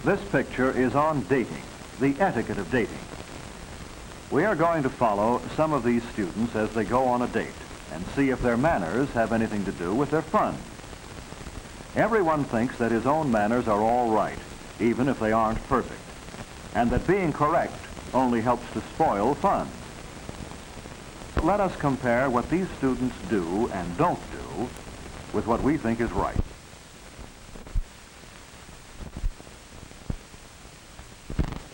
This picture is on dating, the etiquette of dating. We are going to follow some of these students as they go on a date and see if their manners have anything to do with their fun. Everyone thinks that his own manners are all right, even if they aren't perfect, and that being correct only helps to spoil fun. Let us compare what these students do and don't do with what we think is right.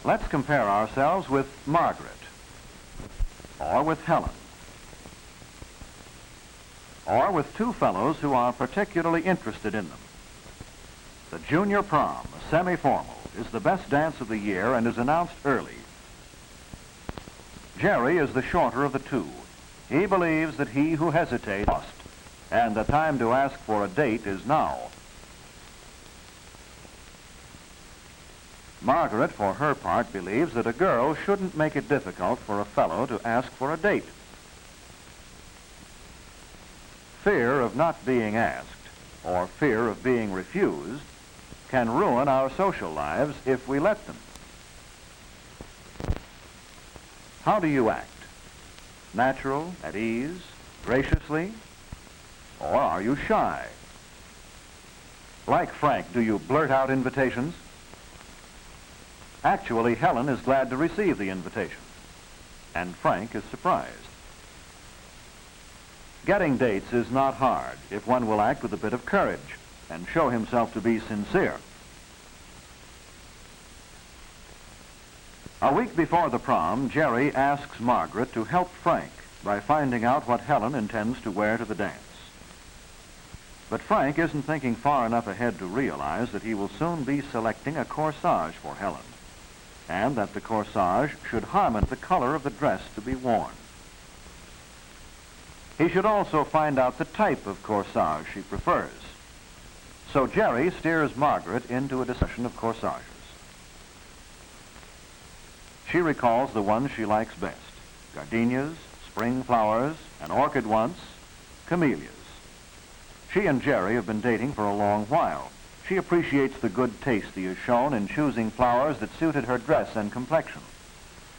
Let's compare ourselves with Margaret, or with Helen, or with two fellows who are particularly interested in them. The junior prom, a semi-formal, is the best dance of the year and is announced early. Jerry is the shorter of the two. He believes that he who hesitates lost, and the time to ask for a date is now. Margaret, for her part, believes that a girl shouldn't make it difficult for a fellow to ask for a date. Fear of not being asked, or fear of being refused, can ruin our social lives if we let them. How do you act? Natural, at ease, graciously, or are you shy? Like Frank, do you blurt out invitations? Actually, Helen is glad to receive the invitation, and Frank is surprised. Getting dates is not hard if one will act with a bit of courage and show himself to be sincere. A week before the prom, Jerry asks Margaret to help Frank by finding out what Helen intends to wear to the dance. But Frank isn't thinking far enough ahead to realize that he will soon be selecting a corsage for Helen, and that the corsage should harmonize the color of the dress to be worn. He should also find out the type of corsage she prefers. So Jerry steers Margaret into a discussion of corsages. She recalls the ones she likes best: gardenias, spring flowers, an orchid once, camellias. She and Jerry have been dating for a long while. She appreciates the good taste he has shown in choosing flowers that suited her dress and complexion.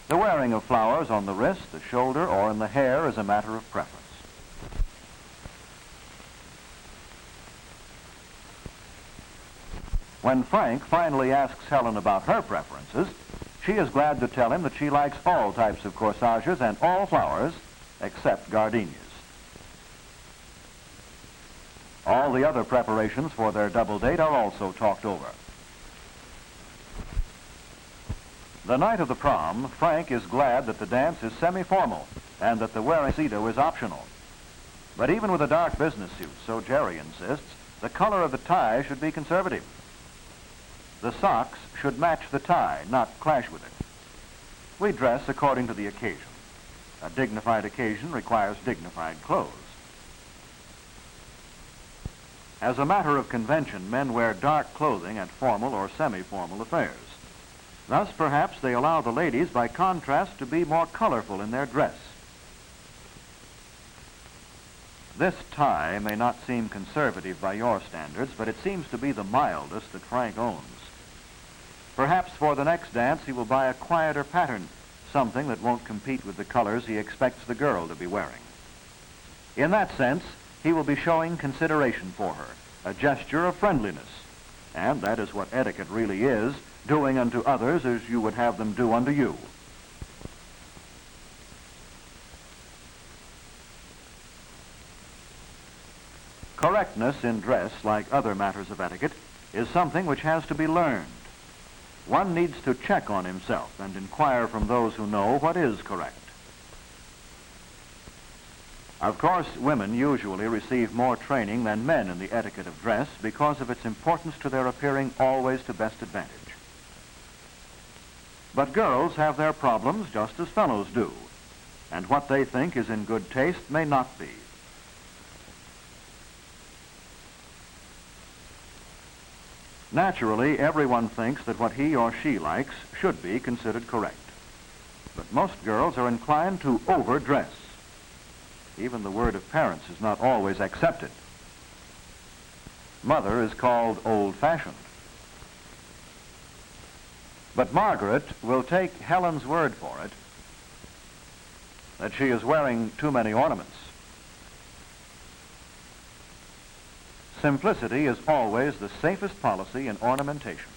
The wearing of flowers on the wrist, the shoulder, or in the hair is a matter of preference. When Frank finally asks Helen about her preferences, she is glad to tell him that she likes all types of corsages and all flowers except gardenias. All the other preparations for their double date are also talked over. The night of the prom, Frank is glad that the dance is semi-formal and that the wearing tuxedo is optional. But even with a dark business suit, so Jerry insists, the color of the tie should be conservative. The socks should match the tie, not clash with it. We dress according to the occasion. A dignified occasion requires dignified clothes. As a matter of convention, men wear dark clothing at formal or semi-formal affairs. Thus, perhaps they allow the ladies, by contrast, to be more colorful in their dress. This tie may not seem conservative by your standards, but it seems to be the mildest that Frank owns. Perhaps for the next dance he will buy a quieter pattern, something that won't compete with the colors he expects the girl to be wearing. In that sense, he will be showing consideration for her, a gesture of friendliness. And that is what etiquette really is, doing unto others as you would have them do unto you. Correctness in dress, like other matters of etiquette, is something which has to be learned. One needs to check on himself and inquire from those who know what is correct. Of course, women usually receive more training than men in the etiquette of dress because of its importance to their appearing always to best advantage. But girls have their problems just as fellows do, and what they think is in good taste may not be. Naturally, everyone thinks that what he or she likes should be considered correct. But most girls are inclined to overdress. Even the word of parents is not always accepted. Mother is called old-fashioned. But Margaret will take Helen's word for it that she is wearing too many ornaments. Simplicity is always the safest policy in ornamentation.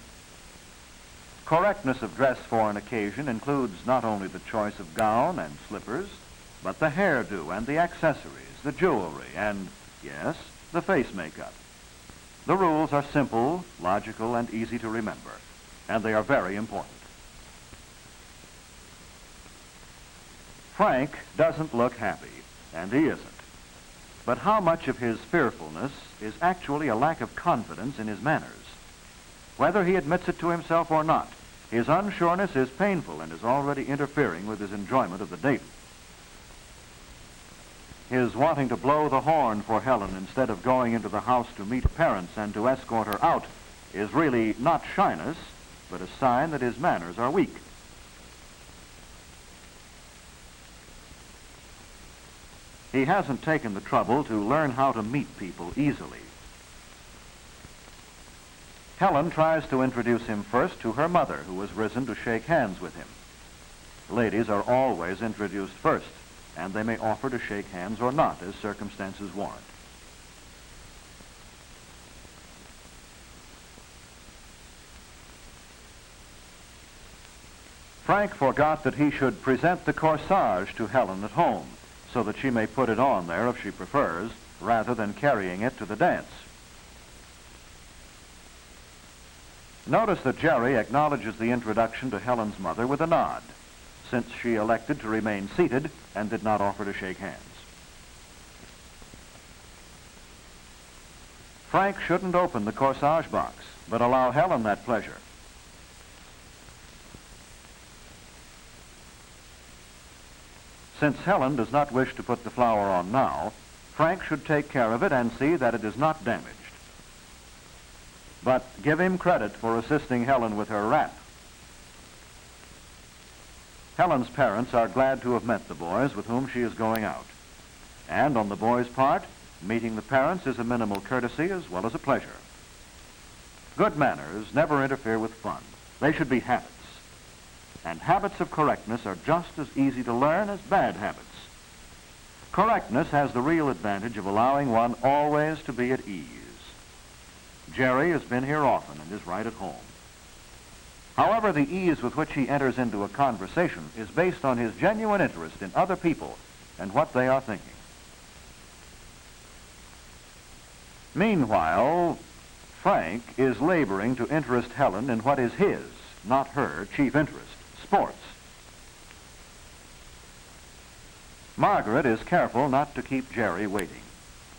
Correctness of dress for an occasion includes not only the choice of gown and slippers, but the hairdo and the accessories, the jewelry, and, yes, the face makeup. The rules are simple, logical, and easy to remember, and they are very important. Frank doesn't look happy, and he isn't. But how much of his fearfulness is actually a lack of confidence in his manners? Whether he admits it to himself or not, his unsureness is painful and is already interfering with his enjoyment of the date. His wanting to blow the horn for Helen instead of going into the house to meet her parents and to escort her out is really not shyness, but a sign that his manners are weak. He hasn't taken the trouble to learn how to meet people easily. Helen tries to introduce him first to her mother, who has risen to shake hands with him. Ladies are always introduced first, and they may offer to shake hands or not as circumstances warrant. Frank forgot that he should present the corsage to Helen at home, so that she may put it on there if she prefers, rather than carrying it to the dance. Notice that Jerry acknowledges the introduction to Helen's mother with a nod, since she elected to remain seated and did not offer to shake hands. Frank shouldn't open the corsage box, but allow Helen that pleasure. Since Helen does not wish to put the flower on now, Frank should take care of it and see that it is not damaged. But give him credit for assisting Helen with her wrap. Helen's parents are glad to have met the boys with whom she is going out. And on the boys' part, meeting the parents is a minimal courtesy as well as a pleasure. Good manners never interfere with fun. They should be habits. And habits of correctness are just as easy to learn as bad habits. Correctness has the real advantage of allowing one always to be at ease. Jerry has been here often and is right at home. However, the ease with which he enters into a conversation is based on his genuine interest in other people and what they are thinking. Meanwhile, Frank is laboring to interest Helen in what is his, not her, chief interest, sports. Margaret is careful not to keep Jerry waiting.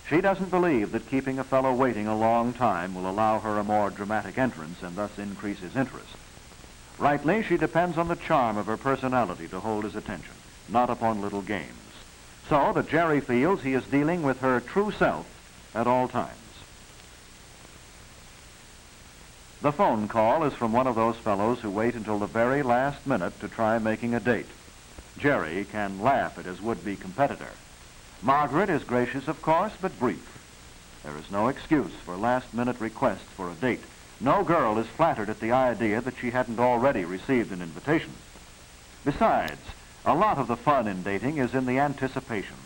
She doesn't believe that keeping a fellow waiting a long time will allow her a more dramatic entrance and thus increase his interest. Rightly, she depends on the charm of her personality to hold his attention, not upon little games. So that Jerry feels he is dealing with her true self at all times. The phone call is from one of those fellows who wait until the very last minute to try making a date. Jerry can laugh at his would-be competitor. Margaret is gracious, of course, but brief. There is no excuse for last-minute requests for a date. No girl is flattered at the idea that she hadn't already received an invitation. Besides, a lot of the fun in dating is in the anticipation.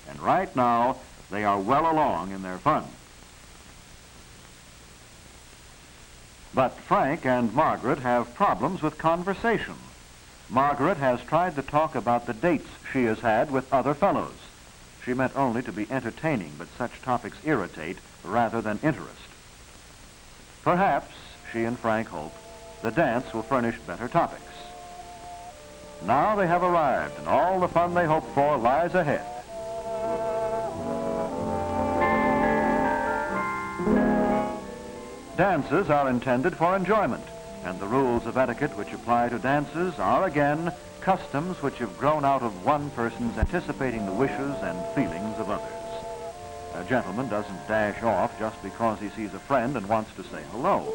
And right now, they are well along in their fun. But Frank and Margaret have problems with conversation. Margaret has tried to talk about the dates she has had with other fellows. She meant only to be entertaining, but such topics irritate rather than interest. Perhaps, she and Frank hope, the dance will furnish better topics. Now they have arrived, and all the fun they hoped for lies ahead. Dances are intended for enjoyment, and the rules of etiquette which apply to dances are, again, customs which have grown out of one person's anticipating the wishes and feelings of others. A gentleman doesn't dash off just because he sees a friend and wants to say hello.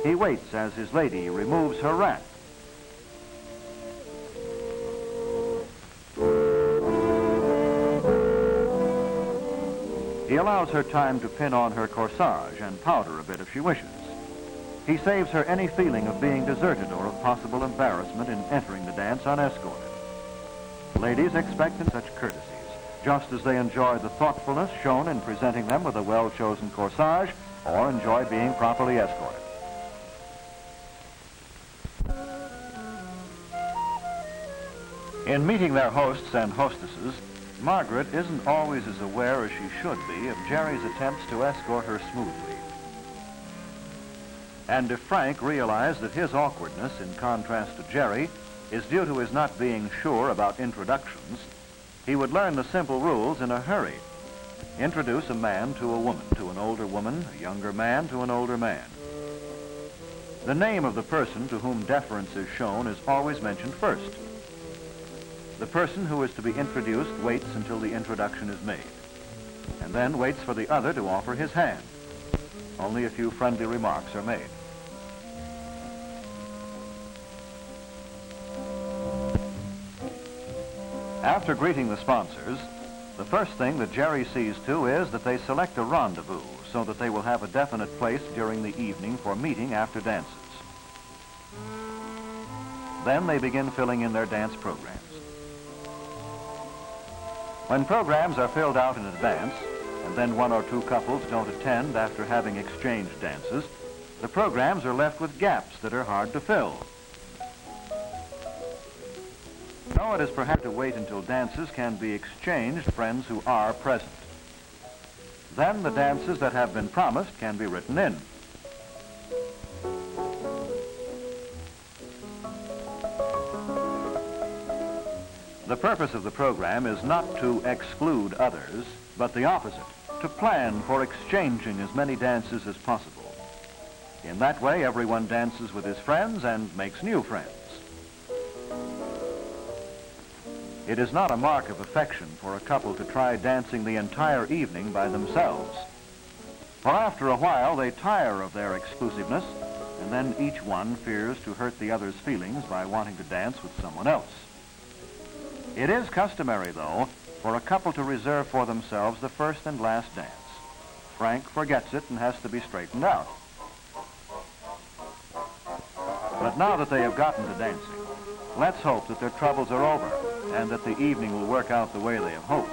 He waits as his lady removes her wrap. He allows her time to pin on her corsage and powder a bit if she wishes. He saves her any feeling of being deserted or of possible embarrassment in entering the dance unescorted. Ladies expect such courtesies, just as they enjoy the thoughtfulness shown in presenting them with a well-chosen corsage or enjoy being properly escorted. In meeting their hosts and hostesses, Margaret isn't always as aware as she should be of Jerry's attempts to escort her smoothly. And if Frank realized that his awkwardness, in contrast to Jerry, is due to his not being sure about introductions, he would learn the simple rules in a hurry. Introduce a man to a woman, to an older woman, a younger man to an older man. The name of the person to whom deference is shown is always mentioned first. The person who is to be introduced waits until the introduction is made, and then waits for the other to offer his hand. Only a few friendly remarks are made. After greeting the sponsors, the first thing that Jerry sees to is that they select a rendezvous so that they will have a definite place during the evening for meeting after dances. Then they begin filling in their dance programs. When programs are filled out in advance, and then one or two couples don't attend after having exchanged dances, the programs are left with gaps that are hard to fill. So it is perhaps to wait until dances can be exchanged friends who are present. Then the dances that have been promised can be written in. The purpose of the program is not to exclude others, but the opposite, to plan for exchanging as many dances as possible. In that way, everyone dances with his friends and makes new friends. It is not a mark of affection for a couple to try dancing the entire evening by themselves. For after a while, they tire of their exclusiveness, and then each one fears to hurt the other's feelings by wanting to dance with someone else. It is customary, though, for a couple to reserve for themselves the first and last dance. Frank forgets it and has to be straightened out. But now that they have gotten to dancing, let's hope that their troubles are over and that the evening will work out the way they have hoped.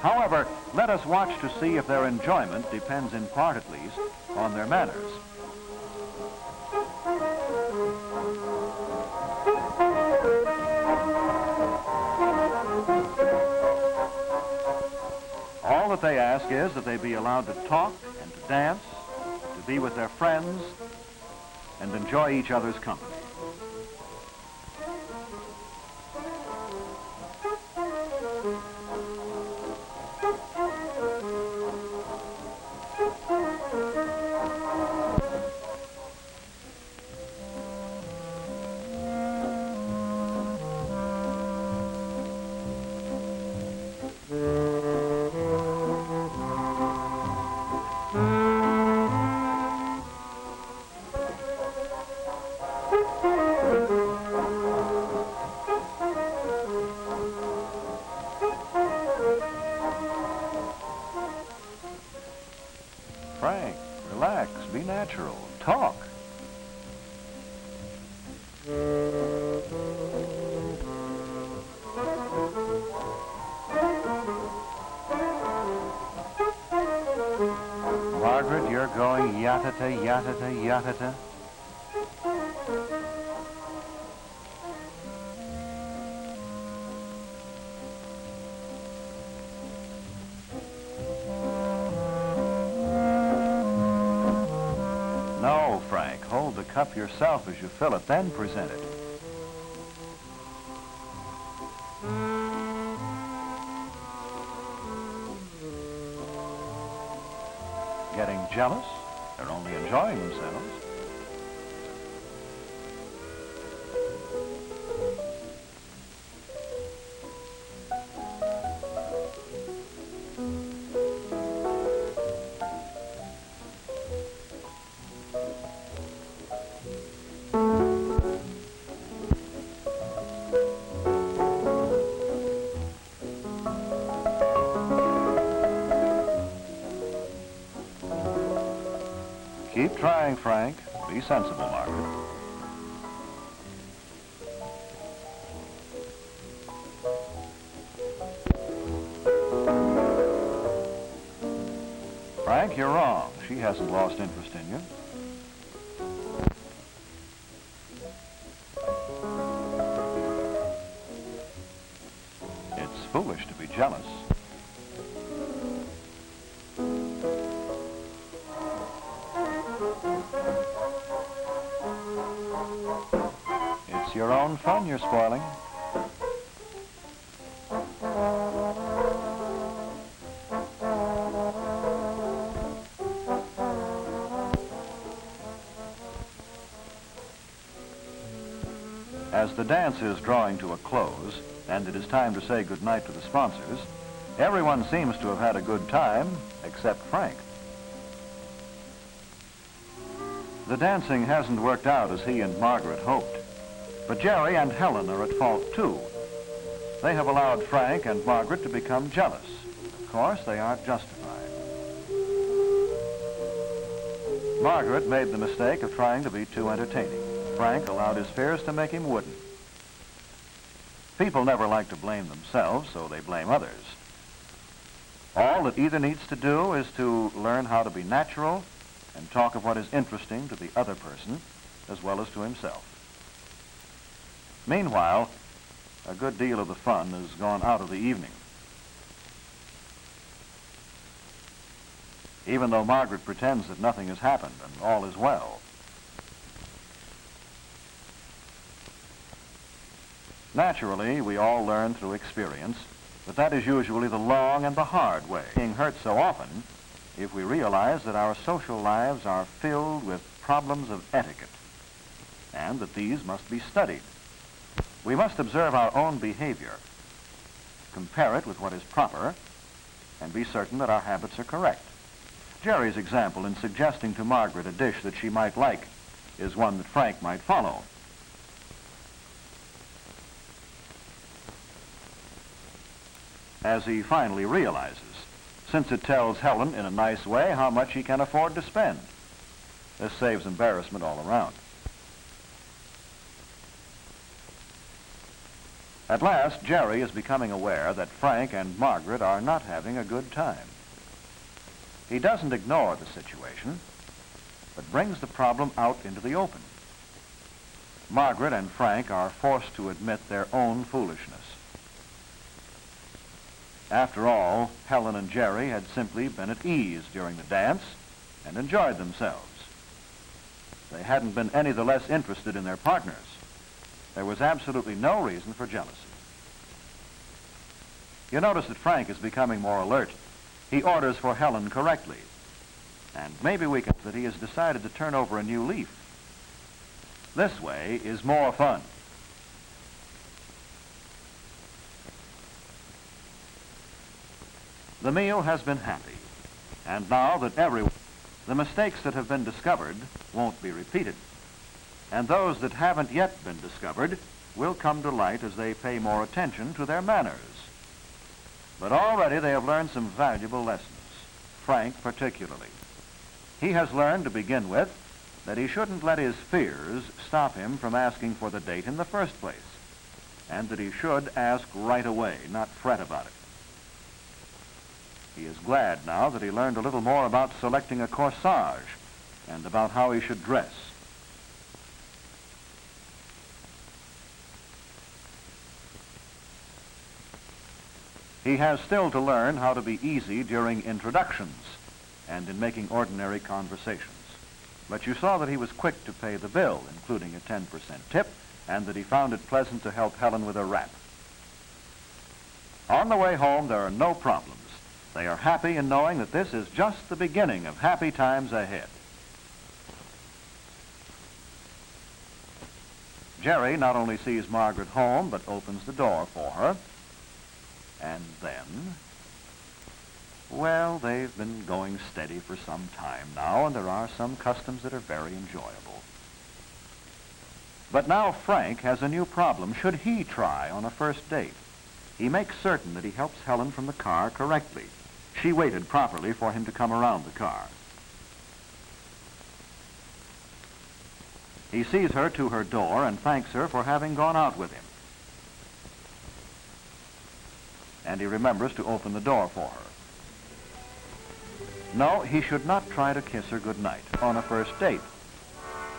However, let us watch to see if their enjoyment depends in part at least on their manners. All that they ask is that they be allowed to talk and to dance, to be with their friends, and enjoy each other's company. Frank, relax, be natural, talk. Margaret, you're going yatata, yatata, yatata. No, Frank, hold the cup yourself as you fill it, then present it. Getting jealous? They're only enjoying themselves. Keep trying, Frank. Be sensible, Margaret. Frank, you're wrong. She hasn't lost interest in you. It's foolish to be jealous. It's your own fun you're spoiling. As the dance is drawing to a close, and it is time to say goodnight to the sponsors, everyone seems to have had a good time, except Frank. The dancing hasn't worked out as he and Margaret hoped, but Jerry and Helen are at fault too. They have allowed Frank and Margaret to become jealous. Of course, they aren't justified. Margaret made the mistake of trying to be too entertaining. Frank allowed his fears to make him wooden. People never like to blame themselves, so they blame others. All that either needs to do is to learn how to be natural and talk of what is interesting to the other person as well as to himself. Meanwhile, a good deal of the fun has gone out of the evening. Even though Margaret pretends that nothing has happened and all is well. Naturally, we all learn through experience, but that is usually the long and the hard way. Being hurt so often, if we realize that our social lives are filled with problems of etiquette, and that these must be studied. We must observe our own behavior, compare it with what is proper, and be certain that our habits are correct. Jerry's example in suggesting to Margaret a dish that she might like is one that Frank might follow. As he finally realizes, since it tells Helen in a nice way how much he can afford to spend. This saves embarrassment all around. At last, Jerry is becoming aware that Frank and Margaret are not having a good time. He doesn't ignore the situation, but brings the problem out into the open. Margaret and Frank are forced to admit their own foolishness. After all, Helen and Jerry had simply been at ease during the dance and enjoyed themselves. They hadn't been any the less interested in their partners. There was absolutely no reason for jealousy. You notice that Frank is becoming more alert. He orders for Helen correctly. And maybe we can say that he has decided to turn over a new leaf. This way is more fun. The meal has been happy, and now that the mistakes that have been discovered won't be repeated, and those that haven't yet been discovered will come to light as they pay more attention to their manners. But already they have learned some valuable lessons, Frank particularly. He has learned to begin with that he shouldn't let his fears stop him from asking for the date in the first place, and that he should ask right away, not fret about it. He is glad now that he learned a little more about selecting a corsage and about how he should dress. He has still to learn how to be easy during introductions and in making ordinary conversations. But you saw that he was quick to pay the bill, including a 10% tip, and that he found it pleasant to help Helen with her wrap. On the way home, there are no problems. They are happy in knowing that this is just the beginning of happy times ahead. Jerry not only sees Margaret home, but opens the door for her. And then, well, they've been going steady for some time now, and there are some customs that are very enjoyable. But now Frank has a new problem should he try on a first date. He makes certain that he helps Helen from the car correctly. She waited properly for him to come around the car. He sees her to her door and thanks her for having gone out with him. And he remembers to open the door for her. No, he should not try to kiss her goodnight on a first date.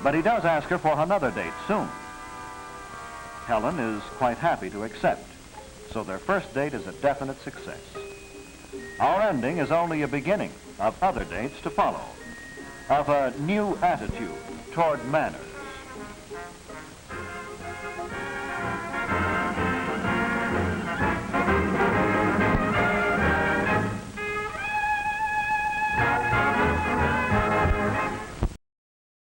But he does ask her for another date soon. Helen is quite happy to accept, so their first date is a definite success. Our ending is only a beginning of other dates to follow, of a new attitude toward manners,